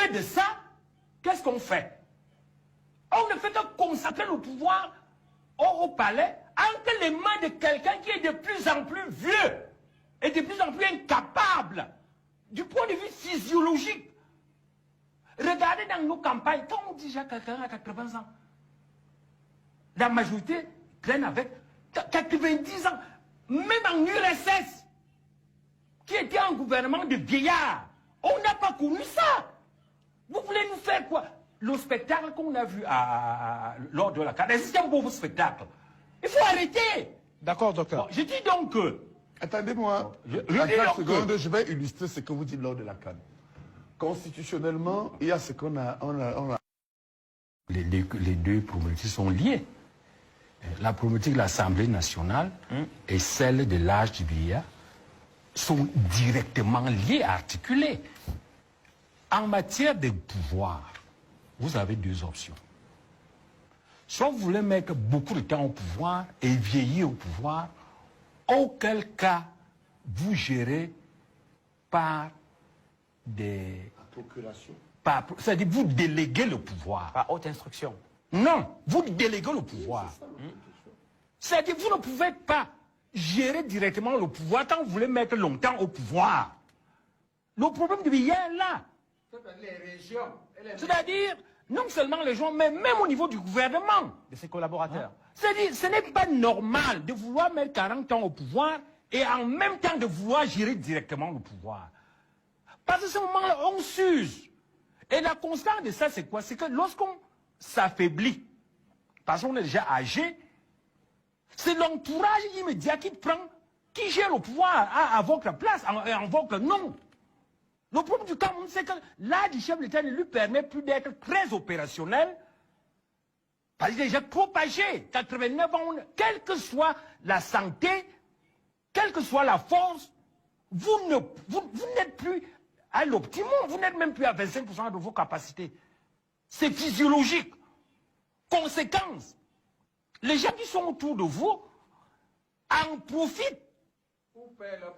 lieu de ça, qu'est-ce qu'on fait? On ne fait que consacrer le pouvoir au palais entre les mains de quelqu'un qui est de plus en plus vieux et de plus en plus incapable du point de vue physiologique. Regardez dans nos campagnes, quand on dit déjà quelqu'un à 80 ans, la majorité traîne avec 90 ans, même en URSS, qui était un gouvernement de vieillards. On n'a pas connu ça. Vous voulez nous faire quoi? Le spectacle qu'on a vu lors de la CAN, c'est un beau spectacle. Il faut arrêter. D'accord, docteur. Bon, je dis donc que... Attendez-moi, je vais illustrer ce que vous dites lors de la CAN. Constitutionnellement, il y a ce qu'on a... Les deux problématiques sont liées. La problématique de l'Assemblée nationale et celle de l'âge du vieillard sont directement liées, articulées. En matière de pouvoir, vous avez deux options. Soit vous voulez mettre beaucoup de temps au pouvoir et vieillir au pouvoir, auquel cas vous gérez par des... Procuration. C'est-à-dire vous déléguez le pouvoir. Par haute instruction. Non, vous déléguez le pouvoir. C'est-à-dire vous ne pouvez pas gérer directement le pouvoir quand vous voulez mettre longtemps au pouvoir. Le problème du vieillard est là. Les régions. C'est-à-dire, non seulement les gens, mais même au niveau du gouvernement. De ses collaborateurs. C'est-à-dire, ce n'est pas normal de vouloir mettre 40 ans au pouvoir et en même temps de vouloir gérer directement le pouvoir. Parce que à ce moment-là, on s'use. Et la constante de ça, c'est quoi? C'est que lorsqu'on s'affaiblit, parce qu'on est déjà âgé, c'est l'entourage immédiat qui gère le pouvoir à votre place, en votre nom. Le problème du Cameroun, c'est que l'âge du chef de l'État ne lui permet plus d'être très opérationnel, parce qu'il est déjà trop âgé, 89 ans, quelle que soit la santé, quelle que soit la force, vous n'êtes plus à l'optimum, vous n'êtes même plus à 25% de vos capacités. C'est physiologique. Conséquence, les gens qui sont autour de vous en profitent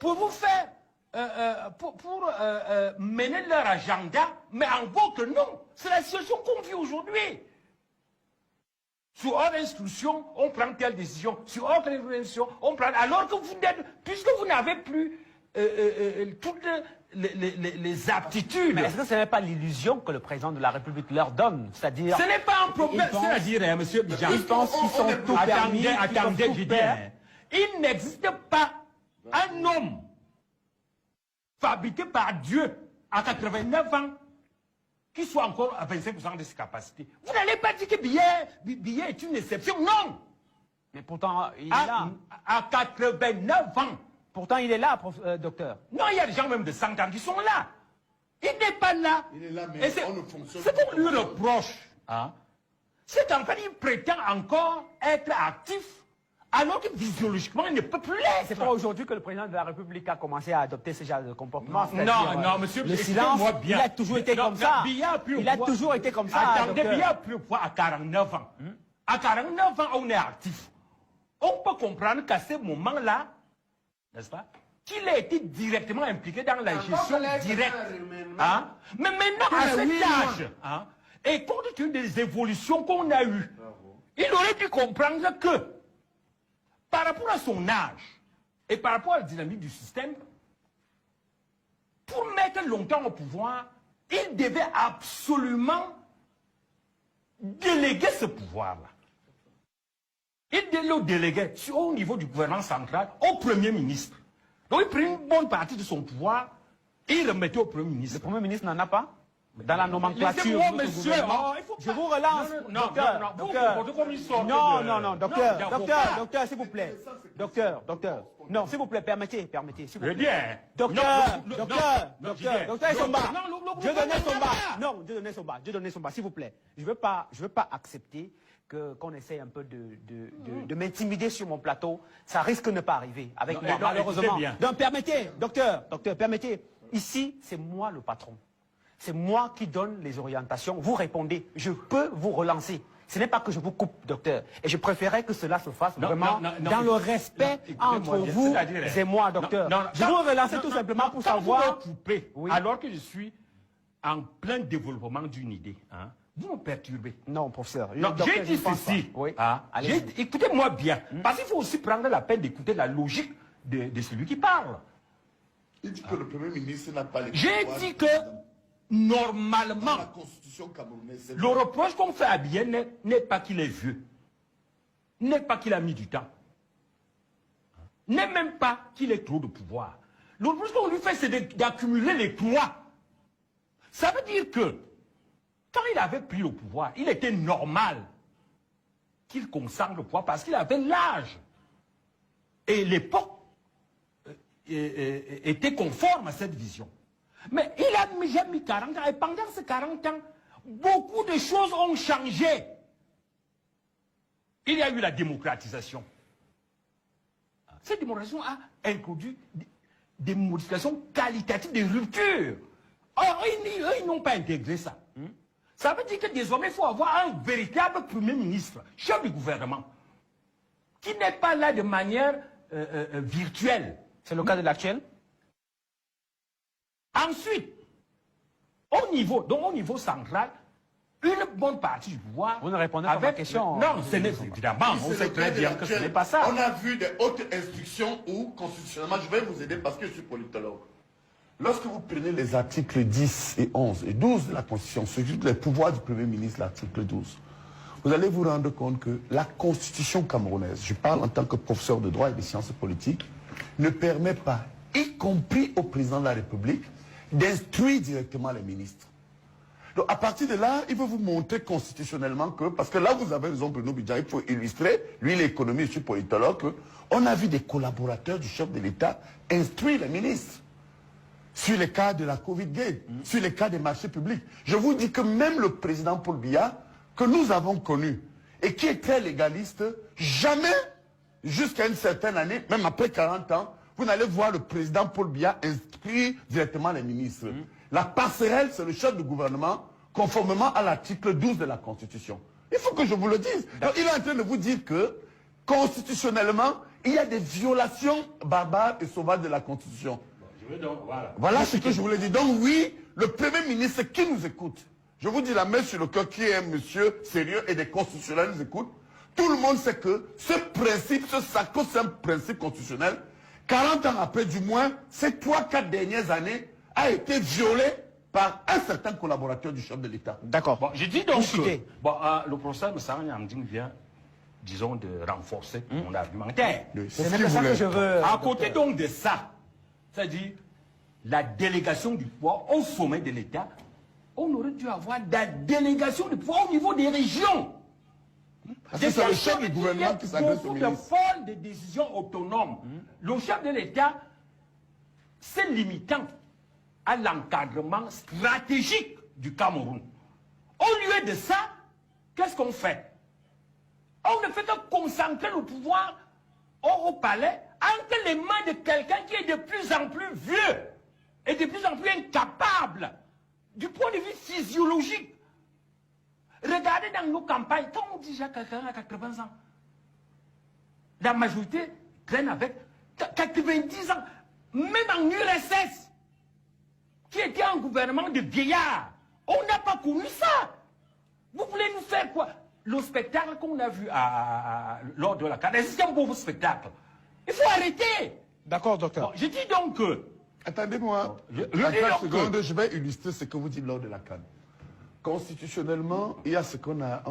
pour vous faire, pour mener leur agenda, mais en votre nom. C'est la situation qu'on vit aujourd'hui. Sur hors instruction, on prend telle décision. Sur autre instruction, on prend... Alors que vous n'êtes... Puisque vous n'avez plus toutes les aptitudes... Mais est-ce que ce n'est pas l'illusion que le président de la République leur donne? C'est-à-dire... Ce n'est pas un problème. C'est-à-dire, monsieur Bijan... Ils pensent qu'ils sont tout permis. Attendez, je dis... Il n'existe pas un homme fabriqué par Dieu à 89 ans qui soit encore à 25% de ses capacités. Vous n'allez pas dire que Billet est une exception, non. Mais pourtant, il est là. À 89 ans. Pourtant, il est là, docteur. Non, il y a des gens même de 100 ans qui sont là. Il n'est pas là. Il est là, mais on ne fonctionne pas. C'est qu'on lui reproche. Hein? C'est en fait, il prétend encore être actif, alors que physiologiquement, il ne peut plus l'être. C'est pas aujourd'hui que le président de la République a commencé à adopter ce genre de comportement. Non, monsieur, le silence, il a toujours été comme ça. Il a toujours été comme ça. Attendez, Biya a pris le pouvoir à 49 ans. À 49 ans, on est actif. On peut comprendre qu'à ce moment-là, n'est-ce pas, qu'il a été directement impliqué dans la gestion directe. Hein? Mais maintenant, à cet âge, hein, et compte tenu des évolutions qu'on a eues, il aurait dû comprendre que, par rapport à son âge et par rapport à la dynamique du système, pour mettre longtemps au pouvoir, il devait absolument déléguer ce pouvoir-là. Il le déléguait au niveau du gouvernement central au Premier ministre. Donc il prenait une bonne partie de son pouvoir et il remettait au Premier ministre. Le Premier ministre n'en a pas? Dans la nomenclature, monsieur, je vous relance, docteur. Docteur, s'il vous plaît. Docteur, non, s'il vous plaît, permettez, s'il vous plaît. Docteur Somba, Dieu donnait Somba, s'il vous plaît. Je veux pas accepter qu'on essaie un peu de m'intimider sur mon plateau. Ça risque de ne pas arriver avec moi, malheureusement. Donc permettez, docteur, permettez. Ici, c'est moi le patron. C'est moi qui donne les orientations. Vous répondez. Je peux vous relancer. Ce n'est pas que je vous coupe, docteur. Et je préférais que cela se fasse vraiment dans le respect entre vous et moi, docteur. Je vous relancer tout simplement pour savoir... Vous me coupez, alors que je suis en plein développement d'une idée, hein, vous me perturbez. Non, professeur. J'ai dit ceci. Oui. Hein, écoutez-moi bien. Parce qu'il faut aussi prendre la peine d'écouter la logique de celui qui parle. Il dit que le Premier ministre n'a pas les J'ai dit que, normalement, la Constitution camerounaise, le reproche qu'on fait à Biya n'est pas qu'il est vieux. N'est pas qu'il a mis du temps. N'est même pas qu'il ait trop de pouvoir. Le reproche qu'on lui fait, c'est d'accumuler les trois. Ça veut dire que, quand il avait pris le pouvoir, il était normal qu'il concentre le pouvoir parce qu'il avait l'âge. Et l'époque était conforme à cette vision. Mais il a déjà mis 40 ans, et pendant ces 40 ans, beaucoup de choses ont changé. Il y a eu la démocratisation. Cette démocratisation a introduit des modifications qualitatives, des ruptures. Or, ils n'ont pas intégré ça. Ça veut dire que désormais, il faut avoir un véritable Premier ministre, chef du gouvernement, qui n'est pas là de manière virtuelle. C'est le cas de l'actuel? Ensuite, au niveau central, une bonne partie du pouvoir... Vous ne répondez pas à ma question. Non, ce n'est évidemment, on sait très bien que ce n'est pas ça. On a vu des hautes instructions où, constitutionnellement, je vais vous aider parce que je suis politologue. Lorsque vous prenez les articles 10 et 11 et 12 de la Constitution, c'est juste les pouvoirs du Premier ministre, l'article 12, vous allez vous rendre compte que la Constitution camerounaise, je parle en tant que professeur de droit et de sciences politiques, ne permet pas, y compris au président de la République, d'instruire directement les ministres. Donc à partir de là, il veut vous montrer constitutionnellement que, parce que là vous avez raison Bruno Bidja, il faut illustrer, lui l'économiste, je suis politologue, on a vu des collaborateurs du chef de l'État instruire les ministres sur les cas de la Covid-Gate, sur les cas des marchés publics. Je vous dis que même le président Paul Biya, que nous avons connu, et qui est très légaliste, jamais, jusqu'à une certaine année, même après 40 ans, vous n'allez voir le président Paul Biya instruire directement les ministres. La passerelle, c'est le chef du gouvernement, conformément à l'article 12 de la Constitution. Il faut que je vous le dise. Donc, il est en train de vous dire que, constitutionnellement, il y a des violations barbares et sauvages de la Constitution. Voilà ce que je voulais dire. Donc oui, le Premier ministre qui nous écoute, je vous dis la main sur le cœur, qui est un monsieur sérieux et des constitutionnels nous écoutent, tout le monde sait que ce principe, ce sacro-saint principe constitutionnel, 40 ans après du moins, ces 3-4 dernières années, a été violé par un certain collaborateur du chef de l'État. D'accord. Bon, je dis donc que le professeur Moussa Nyamding vient, disons, de renforcer mon argumentaire. C'est ça que je veux... À côté donc de ça, c'est-à-dire la délégation du pouvoir au sommet de l'État, on aurait dû avoir la délégation du pouvoir au niveau des régions. Parce que c'est le chef du gouvernement qui s'adresse au ministre. Beaucoup de formes de décisions autonomes. Le chef de l'État, c'est limitant à l'encadrement stratégique du Cameroun. Au lieu de ça, qu'est-ce qu'on fait? On ne fait que concentrer le pouvoir au palais entre les mains de quelqu'un qui est de plus en plus vieux et de plus en plus incapable du point de vue physiologique. Regardez dans nos campagnes, quand on dit déjà quelqu'un à 80 ans, la majorité traîne avec 90 ans, même en URSS, qui était un gouvernement de vieillards. On n'a pas connu ça. Vous voulez nous faire quoi? Le spectacle qu'on a vu lors de la CAN, c'est un beau spectacle. Il faut arrêter. D'accord, docteur. Bon, je dis donc que... Attendez-moi. Je vais illustrer ce que vous dites lors de la CAN. Constitutionnellement, il y a ce qu'on a